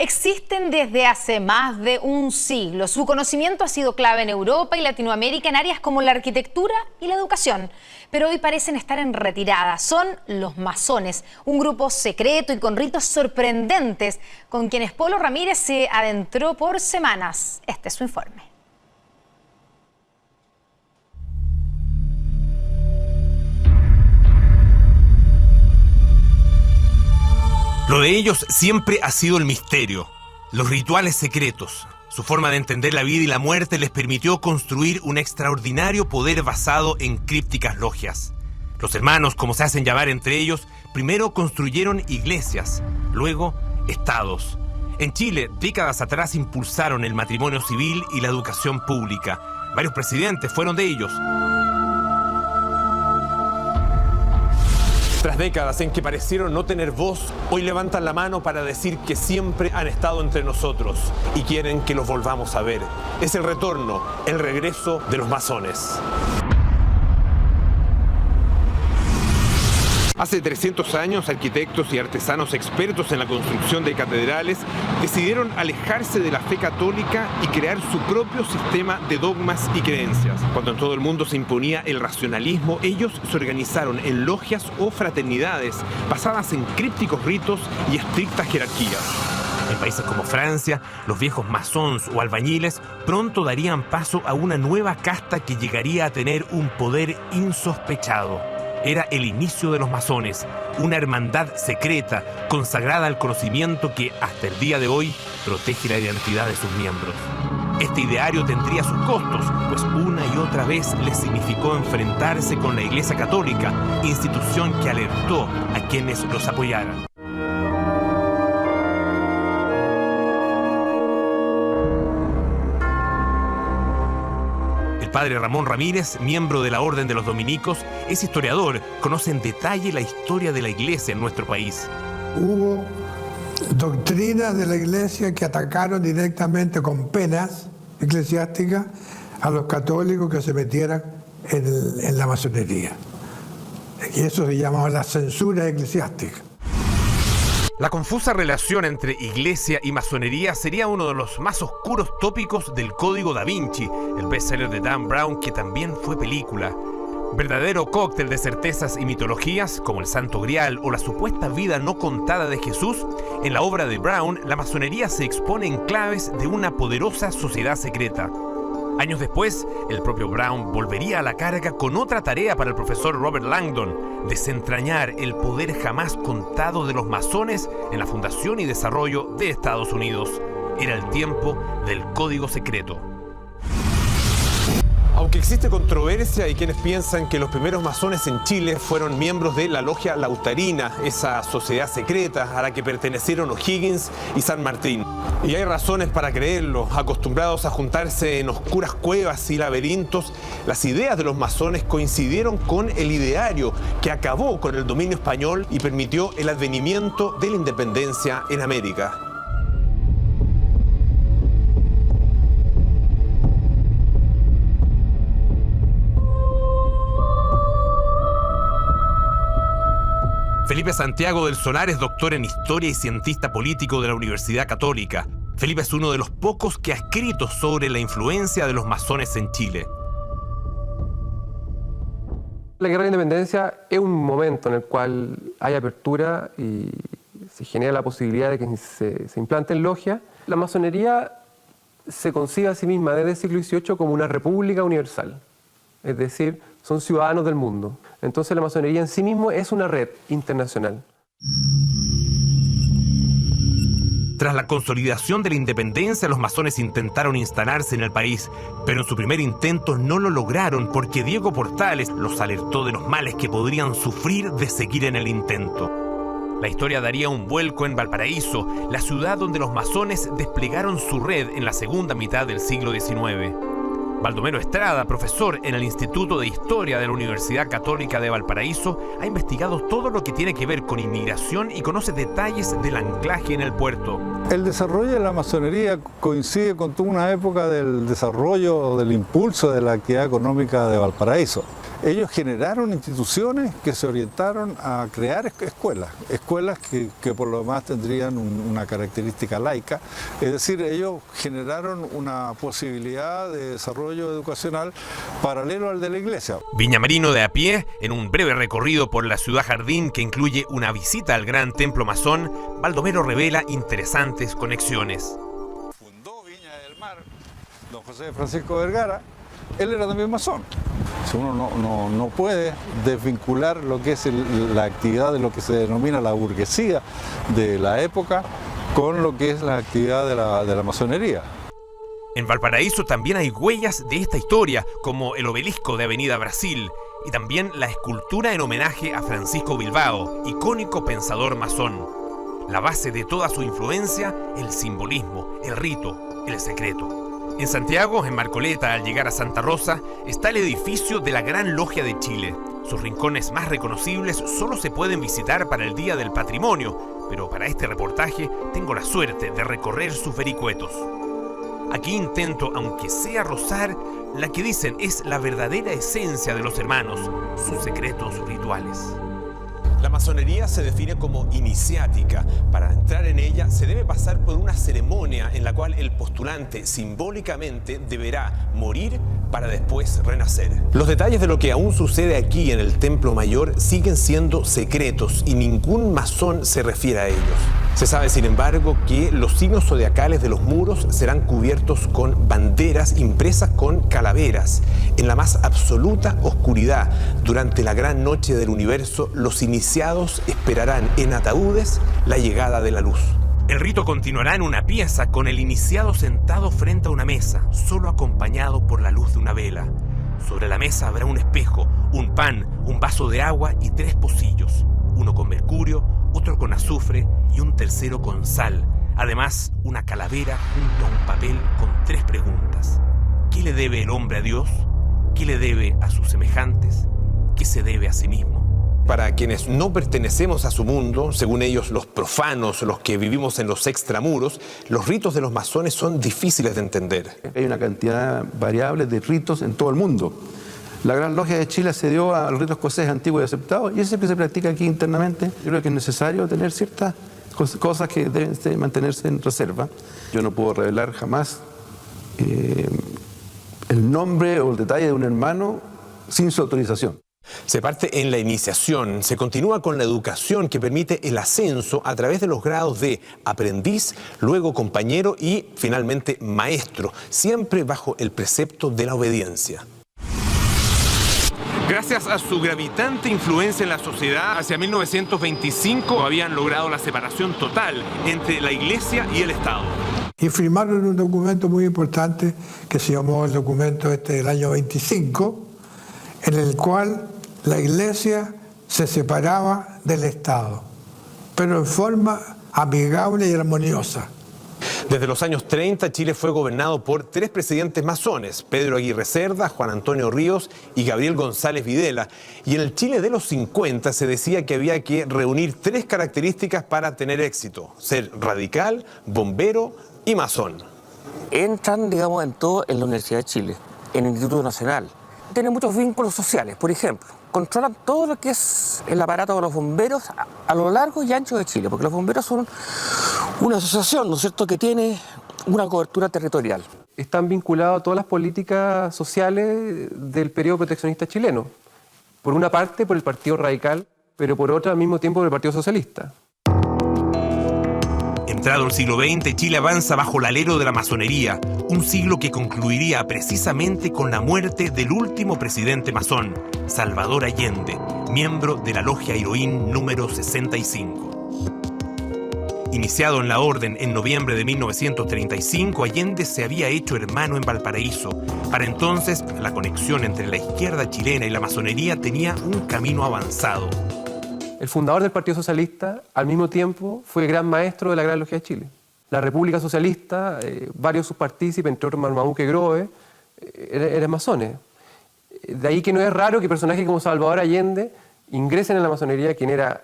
Existen desde hace más de un siglo. Su conocimiento ha sido clave en Europa y Latinoamérica en áreas como la arquitectura y la educación. Pero hoy parecen estar en retirada. Son los masones, un grupo secreto y con ritos sorprendentes con quienes Polo Ramírez se adentró por semanas. Este es su informe. Lo de ellos siempre ha sido el misterio, los rituales secretos. Su forma de entender la vida y la muerte les permitió construir un extraordinario poder basado en crípticas logias. Los hermanos, como se hacen llamar entre ellos, primero construyeron iglesias, luego estados. En Chile, décadas atrás impulsaron el matrimonio civil y la educación pública. Varios presidentes fueron de ellos. Tras décadas en que parecieron no tener voz, hoy levantan la mano para decir que siempre han estado entre nosotros y quieren que los volvamos a ver. Es el retorno, el regreso de los masones. Hace 300 años, arquitectos y artesanos expertos en la construcción de catedrales decidieron alejarse de la fe católica y crear su propio sistema de dogmas y creencias. Cuando en todo el mundo se imponía el racionalismo, ellos se organizaron en logias o fraternidades basadas en crípticos ritos y estrictas jerarquías. En países como Francia, los viejos masones o albañiles pronto darían paso a una nueva casta que llegaría a tener un poder insospechado. Era el inicio de los masones, una hermandad secreta consagrada al conocimiento que hasta el día de hoy protege la identidad de sus miembros. Este ideario tendría sus costos, pues una y otra vez les significó enfrentarse con la Iglesia Católica, institución que alertó a quienes los apoyaran. El padre Ramón Ramírez, miembro de la Orden de los Dominicos, es historiador, conoce en detalle la historia de la Iglesia en nuestro país. Hubo doctrinas de la Iglesia que atacaron directamente con penas eclesiásticas a los católicos que se metieran en la masonería. Y eso se llamaba la censura eclesiástica. La confusa relación entre iglesia y masonería sería uno de los más oscuros tópicos del Código Da Vinci, el bestseller de Dan Brown, que también fue película. Verdadero cóctel de certezas y mitologías, como el Santo Grial o la supuesta vida no contada de Jesús, en la obra de Brown, la masonería se expone en claves de una poderosa sociedad secreta. Años después, el propio Brown volvería a la carga con otra tarea para el profesor Robert Langdon: desentrañar el poder jamás contado de los masones en la fundación y desarrollo de Estados Unidos. Era el tiempo del Código Secreto. Aunque existe controversia, hay quienes piensan que los primeros masones en Chile fueron miembros de la Logia Lautarina, esa sociedad secreta a la que pertenecieron O'Higgins y San Martín. Y hay razones para creerlo. Acostumbrados a juntarse en oscuras cuevas y laberintos, las ideas de los masones coincidieron con el ideario que acabó con el dominio español y permitió el advenimiento de la independencia en América. Felipe Santiago del Solar es doctor en Historia y cientista político de la Universidad Católica. Felipe es uno de los pocos que ha escrito sobre la influencia de los masones en Chile. La Guerra de Independencia es un momento en el cual hay apertura y se genera la posibilidad de que se implanten logias. La masonería se concibe a sí misma desde el siglo XVIII como una república universal, es decir, son ciudadanos del mundo. Entonces la masonería en sí mismo es una red internacional. Tras la consolidación de la independencia, los masones intentaron instalarse en el país, pero en su primer intento no lo lograron porque Diego Portales los alertó de los males que podrían sufrir de seguir en el intento. La historia daría un vuelco en Valparaíso, la ciudad donde los masones desplegaron su red en la segunda mitad del siglo XIX. Baldomero Estrada, profesor en el Instituto de Historia de la Universidad Católica de Valparaíso, ha investigado todo lo que tiene que ver con inmigración y conoce detalles del anclaje en el puerto. El desarrollo de la masonería coincide con toda una época del desarrollo, del impulso de la actividad económica de Valparaíso. ellos generaron instituciones que se orientaron a crear escuelas que por lo demás tendrían una característica laica, es decir, ellos generaron una posibilidad de desarrollo educacional paralelo al de la iglesia. Viñamarino de a pie, en un breve recorrido por la ciudad jardín que incluye una visita al gran templo masón, Baldomero revela interesantes conexiones. Fundó Viña del Mar, don José Francisco Vergara, él era también masón. Uno no puede desvincular lo que es la actividad de lo que se denomina la burguesía de la época con lo que es la actividad de la masonería. En Valparaíso también hay huellas de esta historia, como el obelisco de Avenida Brasil y también la escultura en homenaje a Francisco Bilbao, icónico pensador masón. La base de toda su influencia, el simbolismo, el rito, el secreto. En Santiago, en Marcoleta, al llegar a Santa Rosa, está el edificio de la Gran Logia de Chile. Sus rincones más reconocibles solo se pueden visitar para el Día del Patrimonio, pero para este reportaje tengo la suerte de recorrer sus vericuetos. Aquí intento, aunque sea rozar, la que dicen es la verdadera esencia de los hermanos, sus secretos rituales. La masonería se define como iniciática. Para entrar en ella se debe pasar por una ceremonia en la cual el postulante simbólicamente deberá morir para después renacer. Los detalles de lo que aún sucede aquí en el Templo Mayor siguen siendo secretos y ningún masón se refiere a ellos. Se sabe, sin embargo, que los signos zodiacales de los muros serán cubiertos con banderas impresas con calaveras. En la más absoluta oscuridad, durante la gran noche del universo, los iniciados esperarán en ataúdes la llegada de la luz. El rito continuará en una pieza con el iniciado sentado frente a una mesa, solo acompañado por la luz de una vela. Sobre la mesa habrá un espejo, un pan, un vaso de agua y 3 pocillos, uno con mercurio, otro con azufre y un tercero con sal. Además, una calavera junto a un papel con 3 preguntas. ¿Qué le debe el hombre a Dios? ¿Qué le debe a sus semejantes? ¿Qué se debe a sí mismo? Para quienes no pertenecemos a su mundo, según ellos los profanos, los que vivimos en los extramuros, los ritos de los masones son difíciles de entender. Hay una cantidad variable de ritos en todo el mundo. La Gran Logia de Chile accedió a los ritos escoceses antiguos y aceptados, y eso es lo que se practica aquí internamente. Yo creo que es necesario tener ciertas cosas que deben mantenerse en reserva. Yo no puedo revelar jamás el nombre o el detalle de un hermano sin su autorización. Se parte en la iniciación, se continúa con la educación que permite el ascenso a través de los grados de aprendiz, luego compañero y finalmente maestro, siempre bajo el precepto de la obediencia. Gracias a su gravitante influencia en la sociedad, hacia 1925 habían logrado la separación total entre la Iglesia y el Estado. Y firmaron un documento muy importante que se llamó el documento del año 25, en el cual la Iglesia se separaba del Estado, pero en forma amigable y armoniosa. Desde los años 30, Chile fue gobernado por 3 presidentes masones, Pedro Aguirre Cerda, Juan Antonio Ríos y Gabriel González Videla. Y en el Chile de los 50 se decía que había que reunir 3 características para tener éxito: ser radical, bombero y masón. Entran, digamos, en todo en la Universidad de Chile, en el Instituto Nacional. Tienen muchos vínculos sociales, por ejemplo. Controlan todo lo que es el aparato de los bomberos a lo largo y ancho de Chile, porque los bomberos son una asociación, ¿no es cierto?, que tiene una cobertura territorial. Están vinculados a todas las políticas sociales del periodo proteccionista chileno. Por una parte, por el Partido Radical, pero por otra, al mismo tiempo, por el Partido Socialista. Entrado el siglo XX, Chile avanza bajo el alero de la masonería, un siglo que concluiría precisamente con la muerte del último presidente masón, Salvador Allende, miembro de la Logia Heroín número 65. Iniciado en la orden en noviembre de 1935, Allende se había hecho hermano en Valparaíso. Para entonces, la conexión entre la izquierda chilena y la masonería tenía un camino avanzado. El fundador del Partido Socialista, al mismo tiempo, fue gran maestro de la Gran Logia de Chile. La República Socialista, varios de sus partícipes, entre otros Marmaduke Grohe, eran masones. De ahí que no es raro que personajes como Salvador Allende ingresen en la masonería, quien era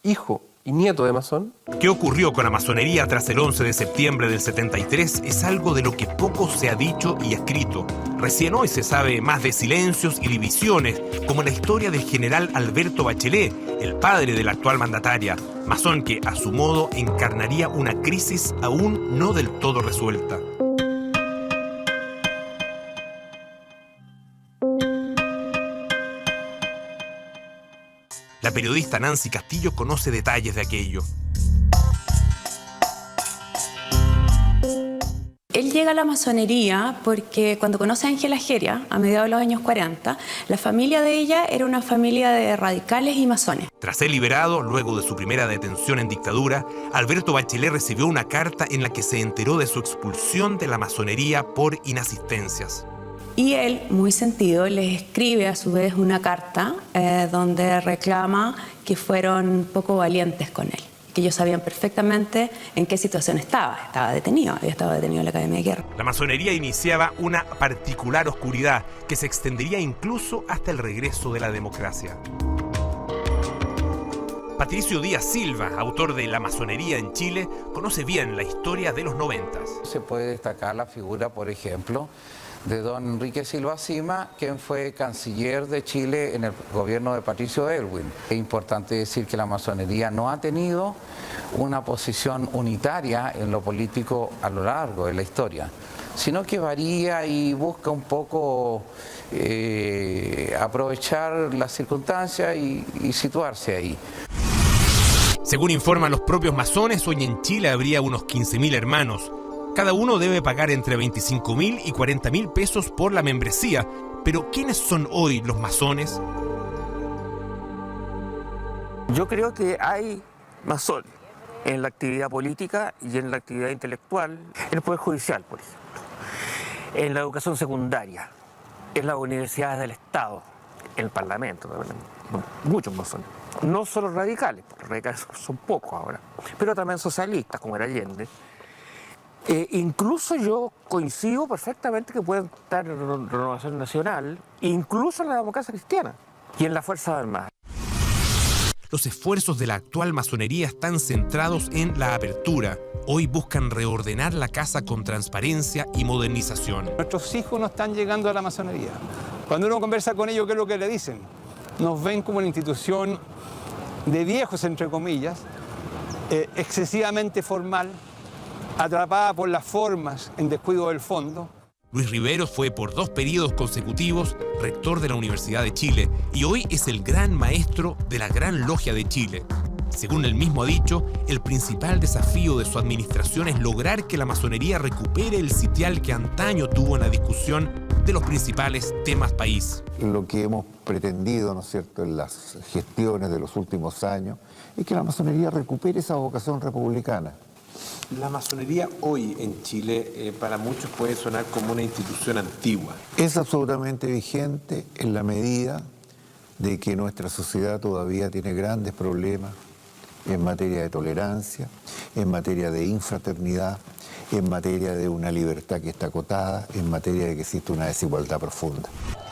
hijo y nieto de masón. ¿Qué ocurrió con la masonería tras el 11 de septiembre del 73? Es algo de lo que poco se ha dicho y escrito. Recién hoy se sabe más de silencios y divisiones, como la historia del general Alberto Bachelet, el padre de la actual mandataria, masón que a su modo encarnaría una crisis aún no del todo resuelta. La periodista Nancy Castillo conoce detalles de aquello. Él llega a la masonería porque cuando conoce a Ángela Geria, a mediados de los años 40, la familia de ella era una familia de radicales y masones. Tras ser liberado, luego de su primera detención en dictadura, Alberto Bachelet recibió una carta en la que se enteró de su expulsión de la masonería por inasistencias. Y él, muy sentido, les escribe a su vez una carta donde reclama que fueron poco valientes con él, que ellos sabían perfectamente en qué situación estaba. Estaba detenido, había estado detenido en la Academia de Guerra. La masonería iniciaba una particular oscuridad que se extendería incluso hasta el regreso de la democracia. Patricio Díaz Silva, autor de La masonería en Chile, conoce bien la historia de los 90. Se puede destacar la figura, por ejemplo, de don Enrique Silva Sima, quien fue canciller de Chile en el gobierno de Patricio Aylwin. Es importante decir que la masonería no ha tenido una posición unitaria en lo político a lo largo de la historia, sino que varía y busca un poco aprovechar las circunstancias y situarse ahí. Según informan los propios masones, hoy en Chile habría unos 15.000 hermanos. Cada uno debe pagar entre 25.000 y 40.000 pesos por la membresía. Pero ¿quiénes son hoy los masones? Yo creo que hay masones en la actividad política y en la actividad intelectual, en el Poder Judicial, por ejemplo, en la educación secundaria, en las universidades del Estado, en el Parlamento, muchos masones. No solo radicales, porque los radicales son pocos ahora, pero también socialistas, como era Allende. Incluso yo coincido perfectamente que pueden estar en Renovación Nacional, incluso en la Democracia Cristiana y en la Fuerza Armada. Los esfuerzos de la actual masonería están centrados en la apertura. Hoy buscan reordenar la casa con transparencia y modernización. Nuestros hijos no están llegando a la masonería. Cuando uno conversa con ellos, ¿qué es lo que le dicen? Nos ven como una institución de viejos, entre comillas, excesivamente formal, atrapada por las formas en descuido del fondo. Luis Riveros fue por 2 periodos consecutivos rector de la Universidad de Chile y hoy es el gran maestro de la Gran Logia de Chile. Según él mismo ha dicho, el principal desafío de su administración es lograr que la masonería recupere el sitial que antaño tuvo en la discusión de los principales temas país. Lo que hemos pretendido, ¿no es cierto?, en las gestiones de los últimos años es que la masonería recupere esa vocación republicana. La masonería hoy en Chile para muchos puede sonar como una institución antigua. Es absolutamente vigente en la medida de que nuestra sociedad todavía tiene grandes problemas en materia de tolerancia, en materia de infraternidad, en materia de una libertad que está acotada, en materia de que existe una desigualdad profunda.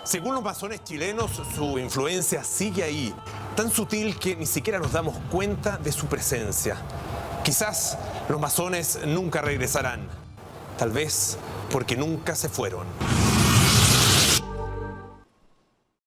Según los masones chilenos, su influencia sigue ahí, tan sutil que ni siquiera nos damos cuenta de su presencia. Quizás los masones nunca regresarán, tal vez porque nunca se fueron.